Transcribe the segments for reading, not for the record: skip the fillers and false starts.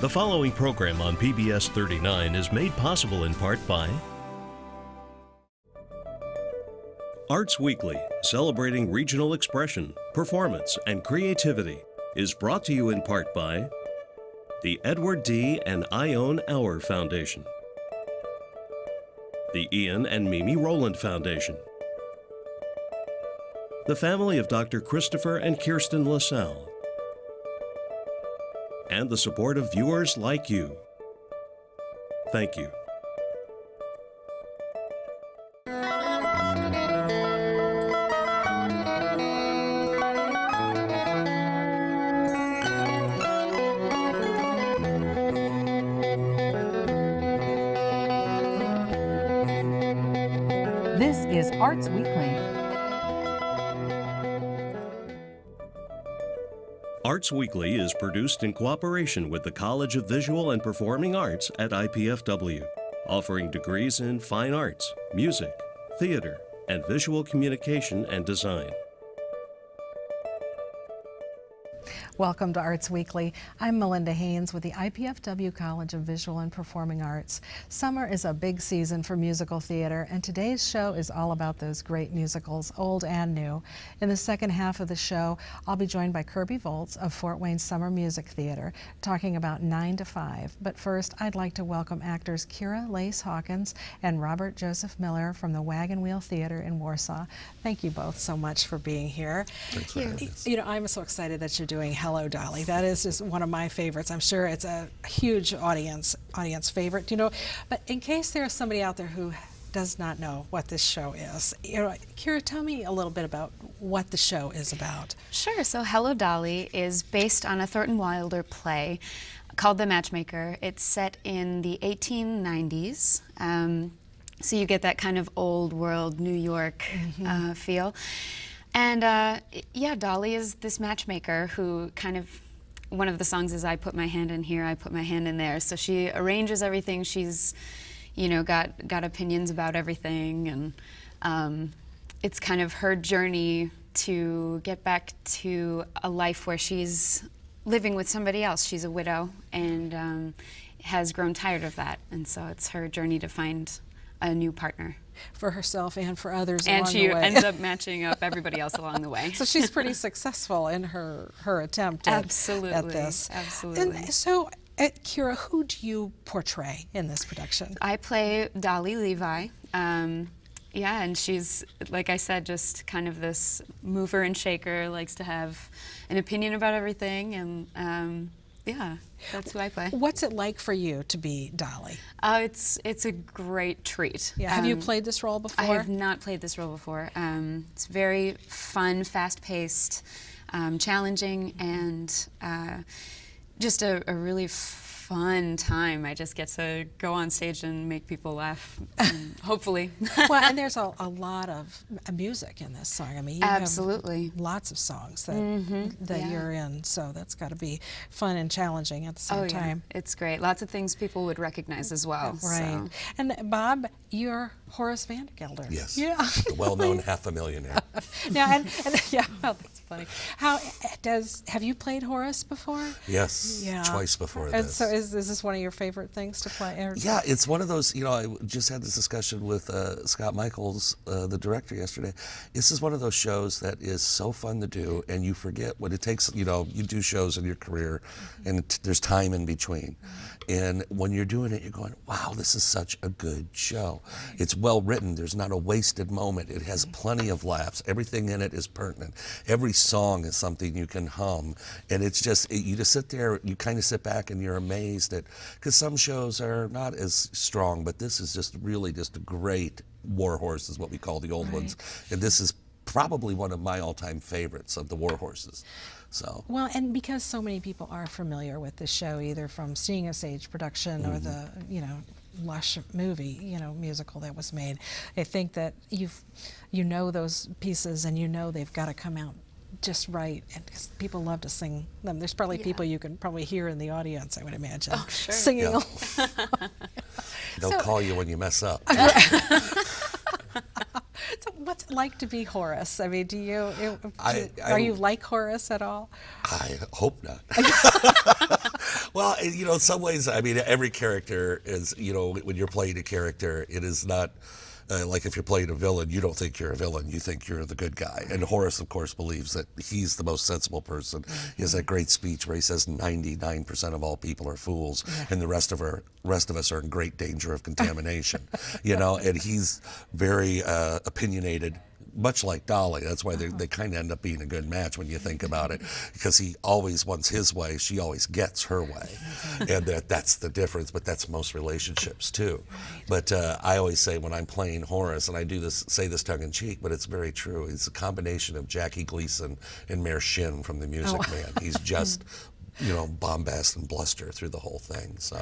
The following program on PBS 39 is made possible in part by Arts Weekly, celebrating regional expression, performance, and creativity, is brought to you in part by the Edward D. and Ione Auer Foundation, the Ian and Mimi Rowland Foundation, the family of Dr. Christopher and Kirsten LaSalle, and the support of viewers like you. Thank you. This is Arts Weekly. Arts Weekly is produced in cooperation with the College of Visual and Performing Arts at IPFW, offering degrees in fine arts, music, theater, and visual communication and design. Welcome to Arts Weekly. I'm Melinda Haines with the IPFW College of Visual and Performing Arts. Summer is a big season for musical theater, and today's show is all about those great musicals, old and new. In the second half of the show, I'll be joined by Kirby Voltz of Fort Wayne Summer Music Theater, talking about 9 to 5. But first, I'd like to welcome actors Kira Lace Hawkins and Robert Joseph Miller from the Wagon Wheel Theater in Warsaw. Thank you both so much for being here. Thanks for having us. You know, I'm so excited that you're doing Hello, Dolly. That is just one of my favorites. I'm sure it's a huge audience favorite, you know. But in case there's somebody out there who does not know what this show is, you know, Kira, tell me a little bit about what the show is about. Sure. So Hello, Dolly is based on a Thornton Wilder play called The Matchmaker. It's set in the 1890s. So you get that kind of old world New York feel. And yeah, Dolly is this matchmaker who kind of, one of the songs is I put my hand in here, I put my hand in there. So she arranges everything. She's, you know, got opinions about everything. And it's kind of her journey to get back to a life where she's living with somebody else. She's a widow and has grown tired of that. And so it's her journey to find a new partner. For herself and for others along the way. And she ends up matching up everybody else along the way. So she's pretty successful in her attempt at this. Absolutely. And so, Kira, who do you portray in this production? I play Dolly Levi. Yeah, and she's, like I said, just kind of this mover and shaker, likes to have an opinion about everything, and yeah, that's who I play. What's it like for you to be Dolly? It's a great treat. Yeah. Have you played this role before? I have not played this role before. It's very fun, fast-paced, challenging, and just a really fun time. I just get to go on stage and make people laugh, hopefully. Well, and there's a lot of music in this song. I mean, you absolutely have lots of songs that you're in, so that's got to be fun and challenging at the same time. It's great. Lots of things people would recognize as well. Right. So. And Bob, you're Horace Vandergelder. Yes. Yeah. The well-known $500,000. Yeah, and yeah, oh, that's funny. Have you played Horace before? Yes, twice before this. So is this one of your favorite things to play? Yeah, it's one of those, you know, I just had this discussion with Scott Michaels, the director, yesterday. This is one of those shows that is so fun to do, and you forget what it takes. You know, you do shows in your career, and there's time in between. And when you're doing it, you're going, wow, this is such a good show. It's well written. There's not a wasted moment. It has plenty of laughs. Everything in it is pertinent. Every song is something you can hum. And it's just, you just sit there, you kind of sit back and you're amazed at, because some shows are not as strong, but this is just really just a great war horse is what we call the old ones. And this is probably one of my all-time favorites of the war horses. So. Well, and because so many people are familiar with this show, either from seeing a stage production or the, you know, lush movie, you know, musical that was made, I think that you know those pieces and you know they've got to come out just right, and people love to sing them. There's probably people you can probably hear in the audience, I would imagine, singing along. They'll call you when you mess up. So what's it like to be Horace? I mean, are you like Horace at all? I hope not. Well, you know, in some ways, I mean, every character is, you know, when you're playing a character, it is not like if you're playing a villain, you don't think you're a villain, you think you're the good guy. And Horace, of course, believes that he's the most sensible person. He has that great speech where he says 99% of all people are fools, and the rest of us are in great danger of contamination. You know, and he's very opinionated, much like Dolly. That's why they kind of end up being a good match when you think about it, because he always wants his way, she always gets her way, and that's the difference. But that's most relationships too. But I always say when I'm playing Horace, and I do this, say this tongue in cheek, but it's very true. It's a combination of Jackie Gleason and Mayor Shin from The Music Man. He's just, you know, bombast and bluster through the whole thing. So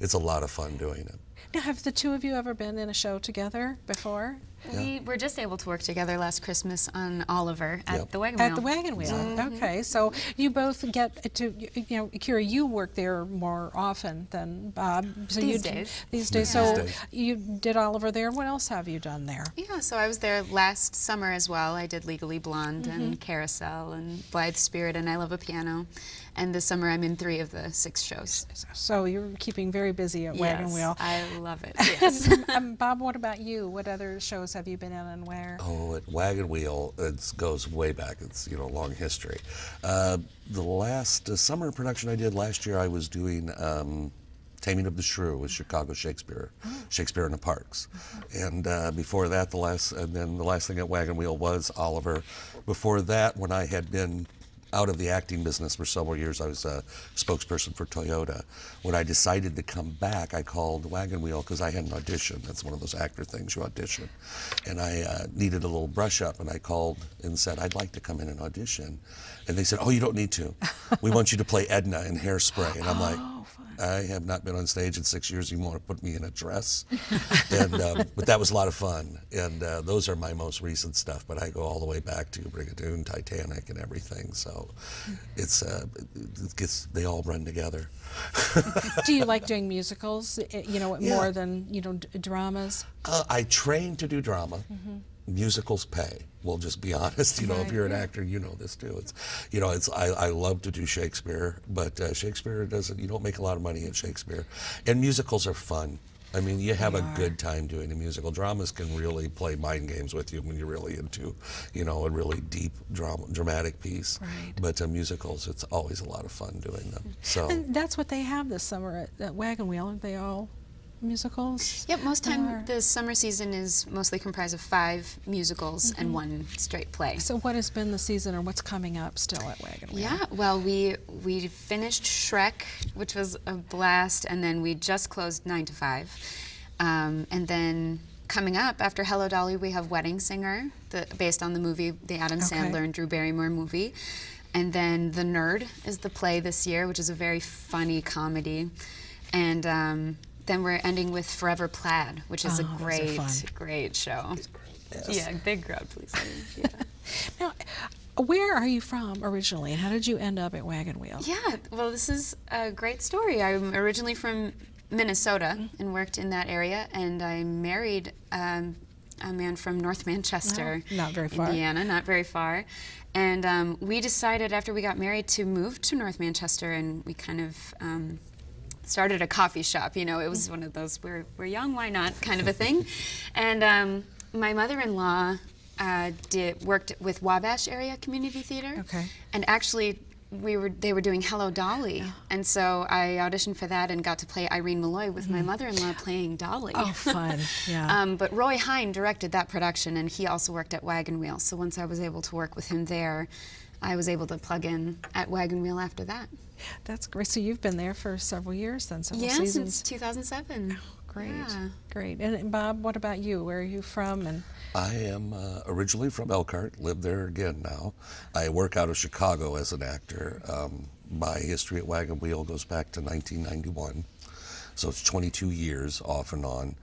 it's a lot of fun doing it. Now, have the two of you ever been in a show together before? We were just able to work together last Christmas on Oliver at the Wagon Wheel. At the Wagon Wheel. Okay, so you both get to, you know, Kira, you work there more often than Bob. So These days. These days. So you did Oliver there. What else have you done there? Yeah, so I was there last summer as well. I did Legally Blonde and Carousel and Blithe Spirit and I Love a Piano. And this summer I'm in 3 of the 6 shows. So you're keeping very busy at Wagon Wheel. I love it, yes. Bob, what about you? What other shows have you been in and where? Oh, at Wagon Wheel, it goes way back. It's, you know, a long history. The last summer production I did last year, I was doing Taming of the Shrew with Chicago Shakespeare, Shakespeare in the Parks. And before that, the last thing at Wagon Wheel was Oliver. Before that, when I had been out of the acting business for several years, I was a spokesperson for Toyota. When I decided to come back, I called Wagon Wheel because I had an audition. That's one of those actor things, you audition. And I needed a little brush up, and I called and said, I'd like to come in and audition. And they said, oh, you don't need to. We want you to play Edna in Hairspray. And I'm like, I have not been on stage in 6 years. You want to put me in a dress? And but that was a lot of fun. And those are my most recent stuff. But I go all the way back to Brigadoon, Titanic, and everything. So it's they all run together. Do you like doing musicals? You know, more than, you know, dramas? I trained to do drama. Musicals pay. We'll just be honest. You know, if you're an actor, you know this too. It's, you know, it's I love to do Shakespeare, but Shakespeare doesn't. You don't make a lot of money at Shakespeare, and musicals are fun. I mean, you have a good time doing a musical. Dramas can really play mind games with you when you're really into, you know, a really deep dramatic piece. But musicals, it's always a lot of fun doing them. So and that's what they have this summer at Wagon Wheel. Aren't they all musicals? Yep, most time the summer season is mostly comprised of 5 musicals and 1 straight play. So what has been the season, or what's coming up still at Wagon Wheel? Yeah, well, we finished Shrek, which was a blast, and then we just closed 9 to 5. And then coming up after Hello Dolly, we have Wedding Singer, based on the movie, the Adam Sandler and Drew Barrymore movie. And then The Nerd is the play this year, which is a very funny comedy. And then we're ending with Forever Plaid, which is a great show. Yeah, big crowd please. Yeah. Now, where are you from originally, and how did you end up at Wagon Wheel? Yeah, well, this is a great story. I'm originally from Minnesota and worked in that area, and I married a man from North Manchester, not very far. Indiana, not very far. And we decided after we got married to move to North Manchester, and we kind of started a coffee shop. You know, it was one of those we're young, why not kind of a thing. And my mother-in-law worked with Wabash Area Community Theater. And actually they were doing Hello Dolly, and so I auditioned for that and got to play Irene Malloy with my mother-in-law playing Dolly. Oh, fun! Yeah. But Roy Haines directed that production, and he also worked at Wagon Wheel. So once I was able to work with him there, I was able to plug in at Wagon Wheel after that. That's great. So you've been there for several years then, several seasons? Yeah, since 2007. Great, great. And Bob, what about you? Where are you from? And I am originally from Elkhart, live there again now. I work out of Chicago as an actor. My history at Wagon Wheel goes back to 1991, so it's 22 years off and on.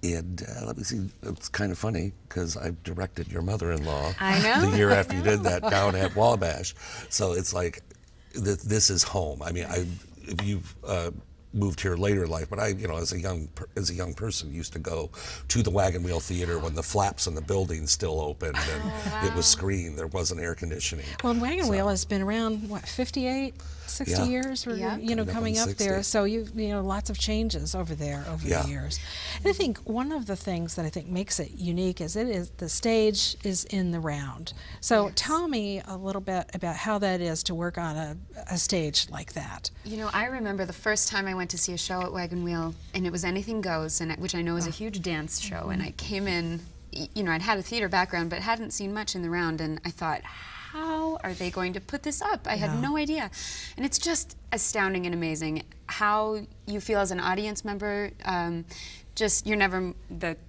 And let me see, it's kind of funny because I directed your mother-in-law the year after you did that down at Wabash. So it's like, this is home. I mean, if you've moved here later in life, but I, as a young person, used to go to the Wagon Wheel Theater when the flaps in the building still opened and it was screened. There wasn't air conditioning. Well, and Wagon Wheel has been around, what, 60 years, or, coming up there. So lots of changes over there over the years. And I think one of the things that I think makes it unique is the stage is in the round. So tell me a little bit about how that is to work on a stage like that. I remember the first time I went to see a show at Wagon Wheel, and it was Anything Goes, which I know is a huge dance show, and I came in, I'd had a theater background, but hadn't seen much in the round, and I thought, how are they going to put this up? I had no idea. And it's just astounding and amazing how you feel as an audience member. The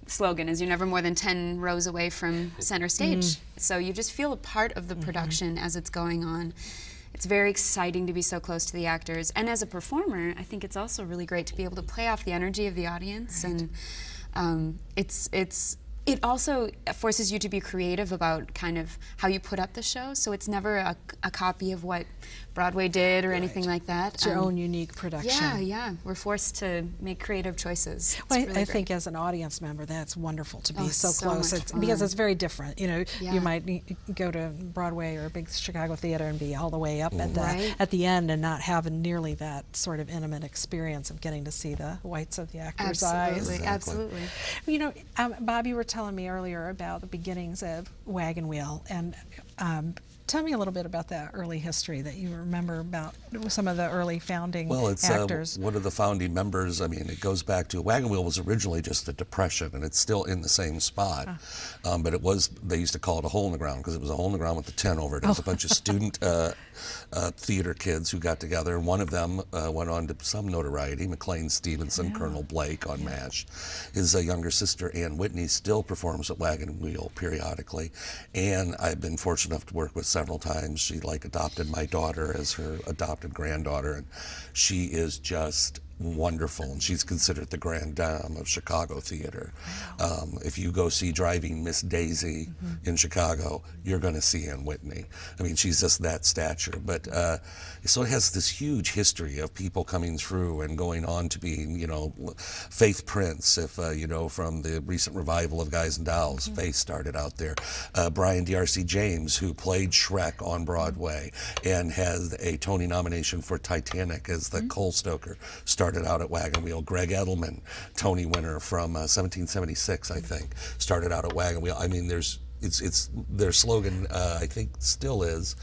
slogan is, you're never more than 10 rows away from center stage. So you just feel a part of the production as it's going on. It's very exciting to be so close to the actors. And as a performer, I think it's also really great to be able to play off the energy of the audience. Right. And it also forces you to be creative about kind of how you put up the show. So it's never a copy of what Broadway did or anything like that. It's your own unique production. Yeah. We're forced to make creative choices. Well, I think as an audience member, that's wonderful to be so close. Because it's very different. You might go to Broadway or a big Chicago theater and be all the way up at the end and not have nearly that sort of intimate experience of getting to see the whites of the actor's eyes. Absolutely. Bob, you were telling me earlier about the beginnings of Wagon Wheel, and tell me a little bit about that early history that you remember about some of the early founding actors. One of the founding members, it goes back to, Wagon Wheel was originally just a depression, and it's still in the same spot. But they used to call it a hole in the ground because it was a hole in the ground with a tent over it. It was a bunch of student theater kids who got together, and one of them went on to some notoriety, McLean Stevenson, Colonel Blake on MASH. His younger sister, Ann Whitney, still performs at Wagon Wheel periodically, and I've been fortunate enough to work with several times. She adopted my daughter as her adopted granddaughter, and she is just wonderful, and she's considered the grande dame of Chicago theater. If you go see Driving Miss Daisy in Chicago, you're going to see Ann Whitney. She's just that stature. But so it has this huge history of people coming through and going on to being, Faith Prince, from the recent revival of Guys and Dolls. Faith started out there. Brian D.R.C. James, who played Shrek on Broadway and has a Tony nomination for Titanic as the Cole Stoker, started out at Wagon Wheel. Greg Edelman, Tony winner from 1776, I think, started out at Wagon Wheel. It's their slogan, I think, still is,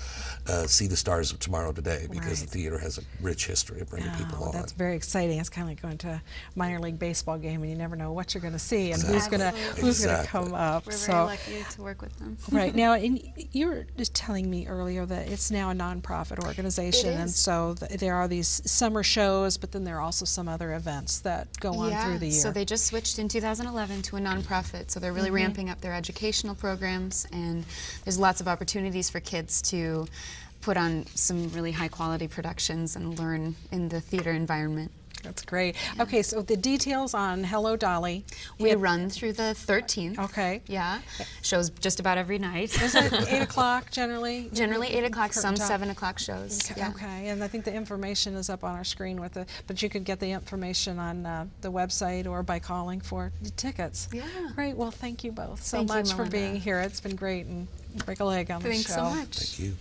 see the stars of tomorrow today, because the theater has a rich history of bringing people on. That's very exciting. It's kind of like going to a minor league baseball game, and you never know what you're going to see and who's going to come up. We're very lucky to work with them. Right. Now, you were just telling me earlier that it's now a nonprofit organization, and so there are these summer shows, but then there are also some other events that go on through the year. So they just switched in 2011 to a nonprofit, so they're really ramping up their educational programs, and there's lots of opportunities for kids to put on some really high quality productions and learn in the theater environment. That's great. Yeah. Okay, so the details on Hello Dolly. We run through the 13th. Okay. Yeah. Shows just about every night. Is it 8 o'clock generally? Generally 8 o'clock, some 7 o'clock shows. Okay. Yeah. Okay, and I think the information is up on our screen but you could get the information on the website or by calling for the tickets. Yeah. Great, well thank you both so much for being here. It's been great, and break a leg on the show. Thanks so much. Thank you.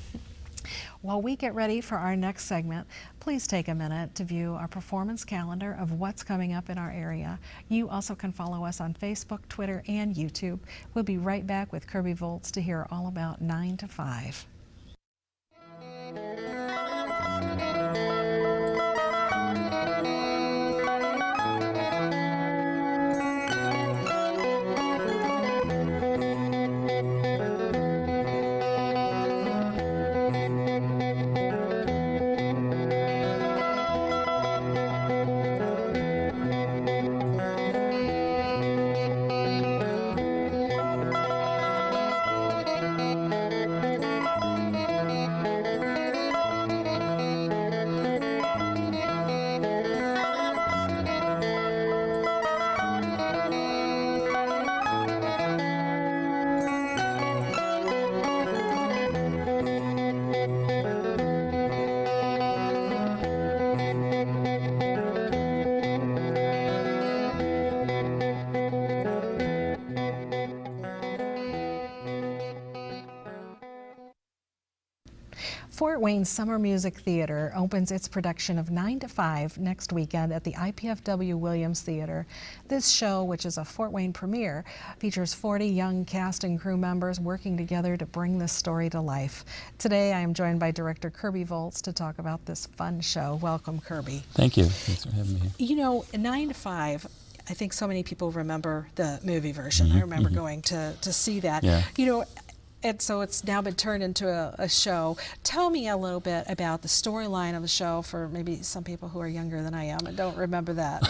While we get ready for our next segment, please take a minute to view our performance calendar of what's coming up in our area. You also can follow us on Facebook, Twitter, and YouTube. We'll be right back with Kirby Voltz to hear all about 9 to 5. Fort Wayne Summer Music Theater opens its production of 9 to 5 next weekend at the IPFW Williams Theater. This show, which is a Fort Wayne premiere, features 40 young cast and crew members working together to bring this story to life. Today I am joined by director Kirby Voltz to talk about this fun show. Welcome, Kirby. Thank you. Thanks for having me here. You know, 9 to 5, I think so many people remember the movie version. I remember going to see that. Yeah. You know, and so it's now been turned into a show. Tell me a little bit about the storyline of the show for maybe some people who are younger than I am and don't remember that,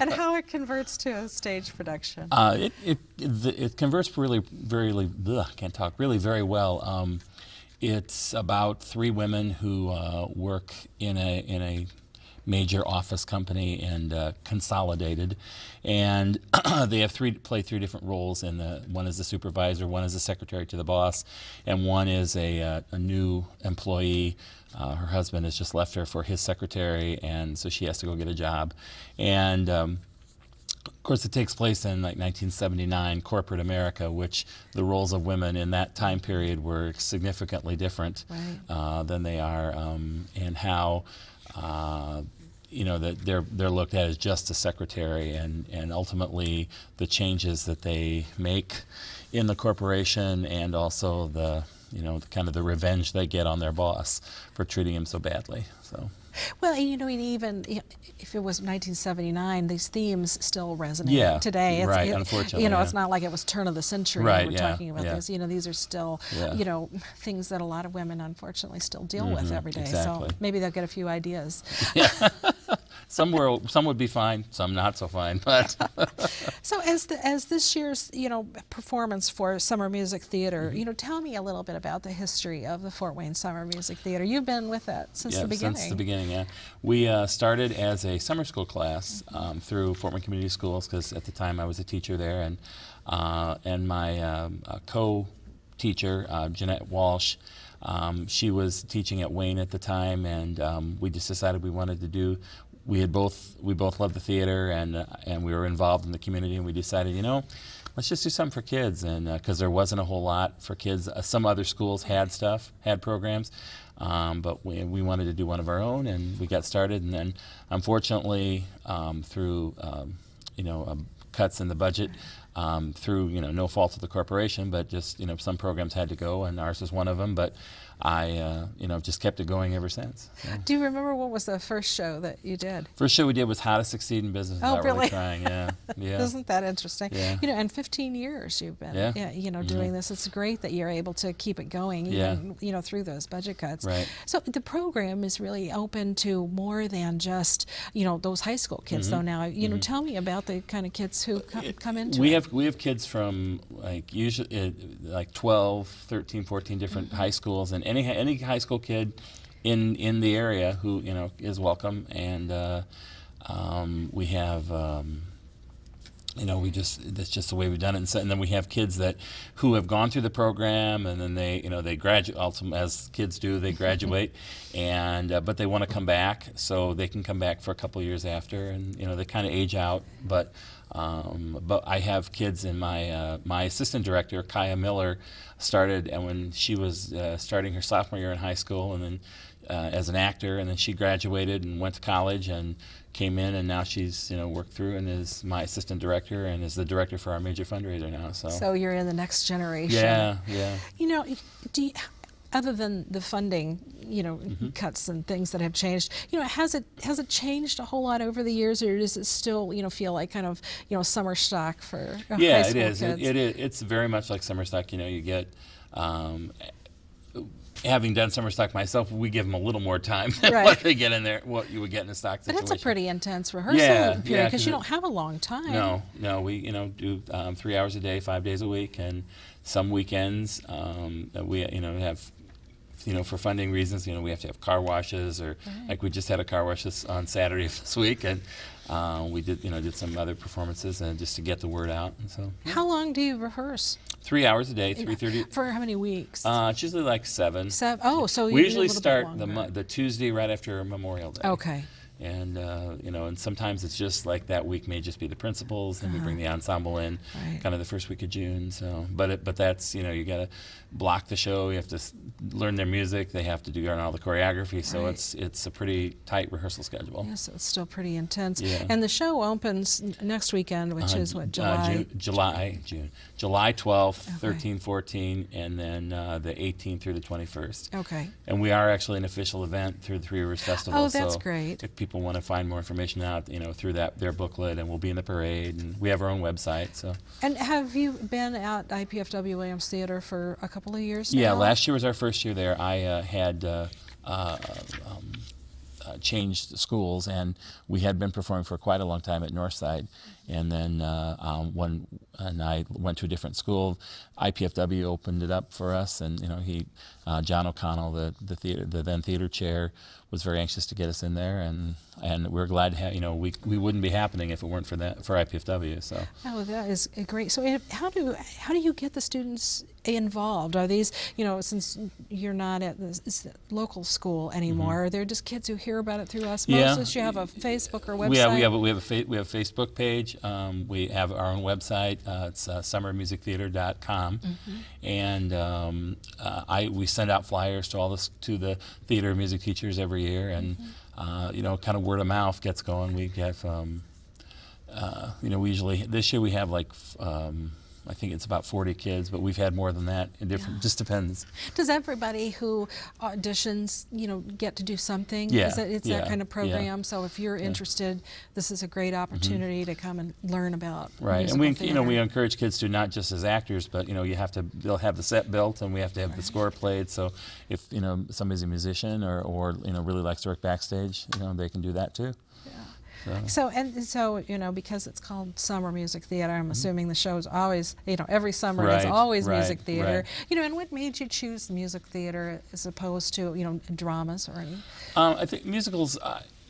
and how it converts to a stage production. It converts really very well. It's about 3 women who work in a major office company and consolidated, and they have play 3 different roles. In one is the supervisor, one is the secretary to the boss, and one is a new employee. Her husband has just left her for his secretary, and so she has to go get a job. And of course, it takes place in like 1979 corporate America, which the roles of women in that time period were significantly different than they are, and how you know, that they're looked at as just a secretary, and ultimately the changes that they make in the corporation, and also the, you know, kind of the revenge they get on their boss for treating him so badly. So. Well, you know, even if it was 1979, these themes still resonate today. Right, unfortunately. You know, it's not like it was turn of the century. Right, we're talking about this. You know, these are still, you know, things that a lot of women unfortunately still deal with every day. Exactly. So maybe they'll get a few ideas. Yeah. Some would be fine, some not so fine. But so as this year's, you know, performance for Summer Music Theater, you know, tell me a little bit about the history of the Fort Wayne Summer Music Theater. You've been with it since the beginning. Since the beginning, yeah. We started as a summer school class through Fort Wayne Community Schools, because at the time I was a teacher there, and my co-teacher, Jeanette Walsh, she was teaching at Wayne at the time, and we just decided we wanted to do. We both loved the theater, and we were involved in the community, and we decided, you know, let's just do something for kids, and because there wasn't a whole lot for kids. Some other schools had programs, but we wanted to do one of our own, and we got started. And then, unfortunately, through you know, cuts in the budget, through, you know, no fault of the corporation, but just, you know, some programs had to go, and ours was one of them. But I, you know, just kept it going ever since. So. Do you remember what was the first show that you did? First show we did was How to Succeed in Business Without Really Trying. Yeah, yeah. Isn't that interesting? Yeah. You know, and 15 years you've been, you know, doing this. It's great that you're able to keep it going, even, you know, through those budget cuts. Right. So the program is really open to more than just, you know, those high school kids. Though now, you know, tell me about the kind of kids who come into it. We have kids from like usually like 12, 13, 14 different high schools, and any high school kid in the area who, you know, is welcome. And we have you know, that's just the way we've done it. And then we have kids who have gone through the program, and then they graduate. Ultimately, as kids do, they graduate, and but they want to come back, so they can come back for a couple of years after, and, you know, they kind of age out. But I have kids in my assistant director, Kaya Miller, started, and when she was starting her sophomore year in high school, and then as an actor, and then she graduated and went to college and came in, and now she's, you know, worked through and is my assistant director and is the director for our major fundraiser now. So you're in the next generation. Yeah, yeah. You know, other than the funding, you know, cuts and things that have changed, you know, has it changed a whole lot over the years, or does it still, you know, feel like kind of, you know, summer stock for high school it is. kids? It is. It's very much like summer stock. You know, you get. Having done summer stock myself, we give them a little more time than what they get in there, what you would get in a stock situation. But it's a pretty intense rehearsal period, because you don't have a long time. No, we, you know, do 3 hours a day, 5 days a week, and some weekends we, you know, have, you know, for funding reasons, you know, we have to have car washes, or like we just had a car wash on Saturday of this week, and we did some other performances, and just to get the word out. And so. How long do you rehearse? 3 hours a day, 3:30. For how many weeks? It's usually like 7. Oh, so we usually a start bit the Tuesday right after Memorial Day. Okay. And you know, and sometimes it's just like that week may just be the principals, and we bring the ensemble in, kind of the first week of June. So, but that's, you know, you got to block the show. You have to learn their music. They have to do all the choreography. So it's a pretty tight rehearsal schedule. Yes, it's still pretty intense. Yeah. And the show opens next weekend, which is what, July? July 12th, 13, 14, and then the 18th through the 21st. Okay. And we are actually an official event through the Three Rivers Festival. Oh, that's so great. If people want to find more information out, you know, through their booklet, and we'll be in the parade, and we have our own website. So. And have you been at IPFW Williams Theater for a couple of years now? Yeah, last year was our first year there. I had changed schools, and we had been performing for quite a long time at Northside. And then when I went to a different school, IPFW opened it up for us, and you know, John O'Connell, the then theater chair, was very anxious to get us in there, and we're glad to have, you know, we wouldn't be happening if it weren't for IPFW. So. Oh, that is great. So how do you get the students involved? Are these, you know, since you're not at the local school anymore, are there just kids who hear about it through osmosis? You have a Facebook or website? We have a Facebook page. We have our own website. It's summermusictheater.com, and we send out flyers to the theater and music teachers every year, and you know, kind of word of mouth gets going. We have you know, we usually, this year we have like I think it's about 40 kids, but we've had more than that. It just depends. Does everybody who auditions, you know, get to do something? Yeah. It's that kind of program. So if you're interested, this is a great opportunity to come and learn about and we, theater. you know, we encourage kids to not just as actors, but you know, they'll have the set built, and we have to have the score played. So if, you know, somebody's a musician or you know, really likes to work backstage, you know, they can do that too. So you know, because it's called Summer Music Theater, I'm assuming the show is always, you know, every summer it's always music theater. You know, and what made you choose music theater as opposed to, you know, dramas or any? I think musicals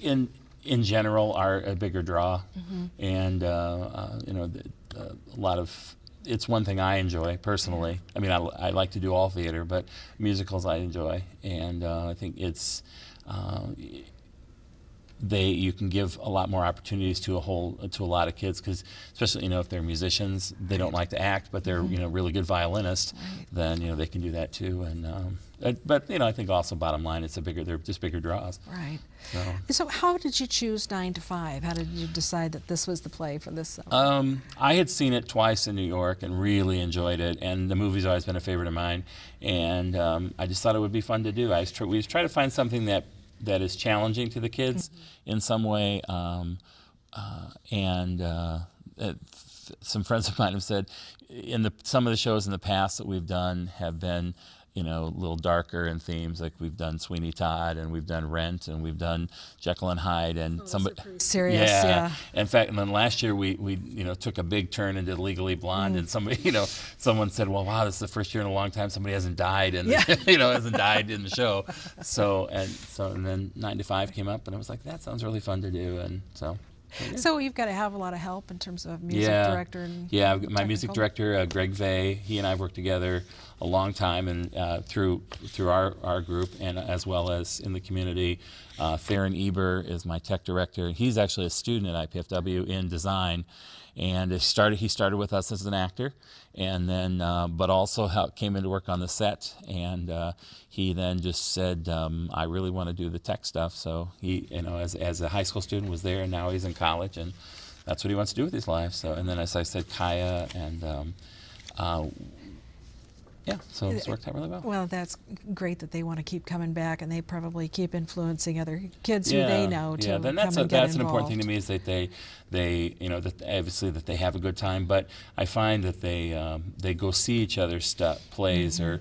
in general are a bigger draw, and you know, a lot of. It's one thing I enjoy personally. I mean, I like to do all theater, but musicals I enjoy, and I think it's. You can give a lot more opportunities to a lot of kids, because especially, you know, if they're musicians, they don't like to act, but they're, you know, really good violinists, then, you know, they can do that too. And but you know, I think also bottom line, they're just bigger draws. Right. So how did you choose 9 to 5? How did you decide that this was the play for this summer? I had seen it twice in New York and really enjoyed it, and the movie's always been a favorite of mine, and I just thought it would be fun to do. We try to find something that is challenging to the kids in some way, some friends of mine have said some of the shows in the past that we've done have been, you know, a little darker in themes. Like we've done Sweeney Todd, and we've done Rent, and we've done Jekyll and Hyde, and somebody serious. Yeah. In fact, and then last year we you know, took a big turn and did Legally Blonde, and somebody, you know, someone said, well, wow, this is the first year in a long time somebody hasn't died, and you know, hasn't died in the show. So then 9 to 5 came up, and I was like, that sounds really fun to do, and so. So you've got to have a lot of help in terms of music director and my music director, Greg Vey, he and I worked together a long time, and through our group, and as well as in the community. Theron Eber is my tech director. He's actually a student at IPFW in design, and he started with us as an actor, and then but also came into work on the set, and he then just said, I really want to do the tech stuff. So he, you know, as a high school student, was there, and now he's in college, and that's what he wants to do with his life. So, and then, as I said, Kaya, and so it's worked out really well. Well, that's great that they want to keep coming back, and they probably keep influencing other kids who they know to come and get involved. That's an important thing to me, is that they you know, that obviously that they have a good time, but I find that they go see each other's plays, or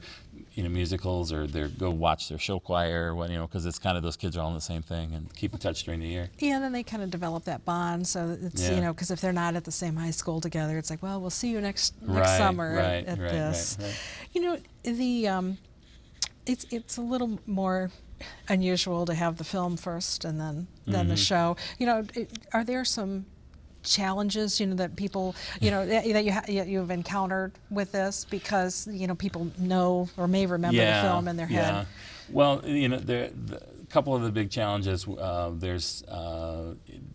you know, musicals, or they go watch their show choir, you know, because it's kind of, those kids are all in the same thing, and keep in touch during the year. Yeah, and then they kind of develop that bond, so it's, you know, because if they're not at the same high school together, it's like, well, we'll see you next summer at this. Right. You know, it's a little more unusual to have the film first and then the show. You know, are there some challenges, you know, that people, you know, that you've encountered with this, because, you know, people know or may remember the film in their head? Well, you know, couple of the big challenges. There's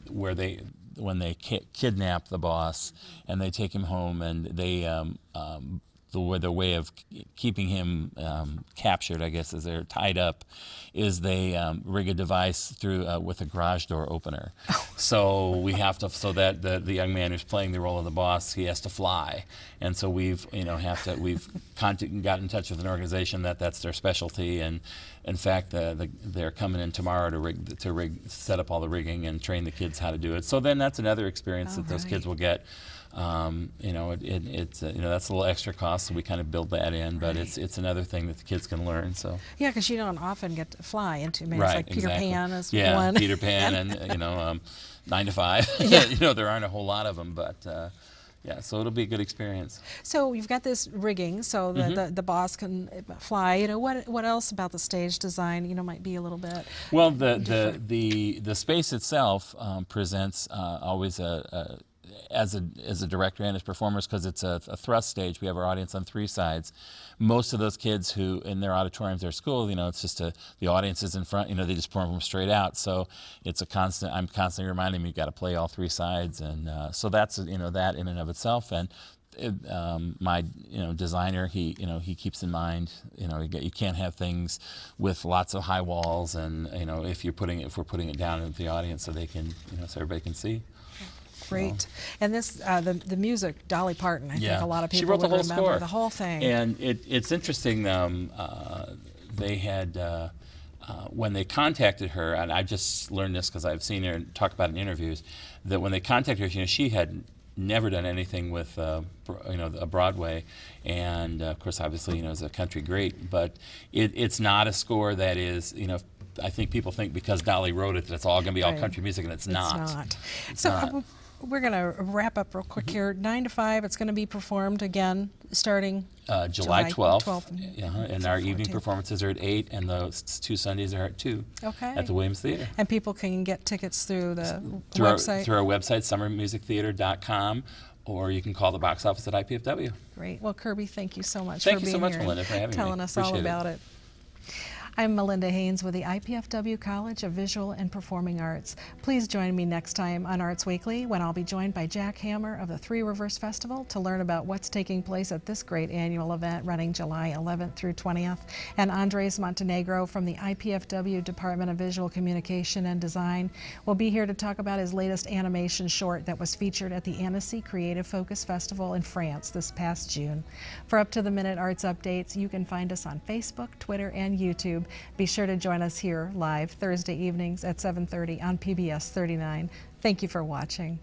when they kidnap the boss and they take him home, and they the way of keeping him captured, I guess, is they're tied up, is they rig a device through with a garage door opener. So we have to, so that the young man who's playing the role of the boss, he has to fly, and so we've got in touch with an organization that's their specialty, and in fact they're coming in tomorrow to set up all the rigging and train the kids how to do it. So then that's another experience that those kids will get. It's that's a little extra cost, so we kind of build that in, but it's another thing that the kids can learn. So yeah, because you don't often get to fly into. I mean, right, it's like Peter exactly. Pan is yeah, one. Peter Pan, and 9 to 5. Yeah. There aren't a whole lot of them, but yeah, so it'll be a good experience. So you've got this rigging, so that the boss can fly. What else about the stage design might be a little bit? Well, the space itself presents always as a director and as performers, because it's a thrust stage. We have our audience on 3 sides. Most of those kids who in their auditoriums, their school, it's just the audience is in front. They just perform straight out. So it's a constant. I'm constantly reminding them you've got to play all 3 sides, and so that's that in and of itself. And my designer, he keeps in mind you can't have things with lots of high walls, and if we're putting it down into the audience so they can so everybody can see. Great. And this, the music, Dolly Parton, I think a lot of people she wrote the whole remember score. The whole thing. And it's interesting, they had, when they contacted her, and I just learned this because I've seen her talk about it in interviews, that when they contacted her, she had never done anything with a Broadway, and of course, obviously, is a country great, but it's not a score that is, I think people think because Dolly wrote it that it's all going to be all country music, and it's not. It's not. We're going to wrap up real quick here. 9 to 5, it's going to be performed again starting July 12th. And our 14th. evening performances are at 8, and those 2 Sundays are at 2 at the Williams Theater. And people can get tickets through the website? Through our website, summermusictheater.com, or you can call the box office at IPFW. Great. Well, Kirby, thank you so much for being here. Thank you so much, Melinda, for having me. Telling us all about it. I'm Melinda Haines with the IPFW College of Visual and Performing Arts. Please join me next time on Arts Weekly, when I'll be joined by Jack Hammer of the Three Rivers Festival to learn about what's taking place at this great annual event running July 11th through 20th, and Andres Montenegro from the IPFW Department of Visual Communication and Design will be here to talk about his latest animation short that was featured at the Annecy Creative Focus Festival in France this past June. For up-to-the-minute arts updates, you can find us on Facebook, Twitter, and YouTube. Be sure to join us here live Thursday evenings at 7:30 on PBS 39. Thank you for watching.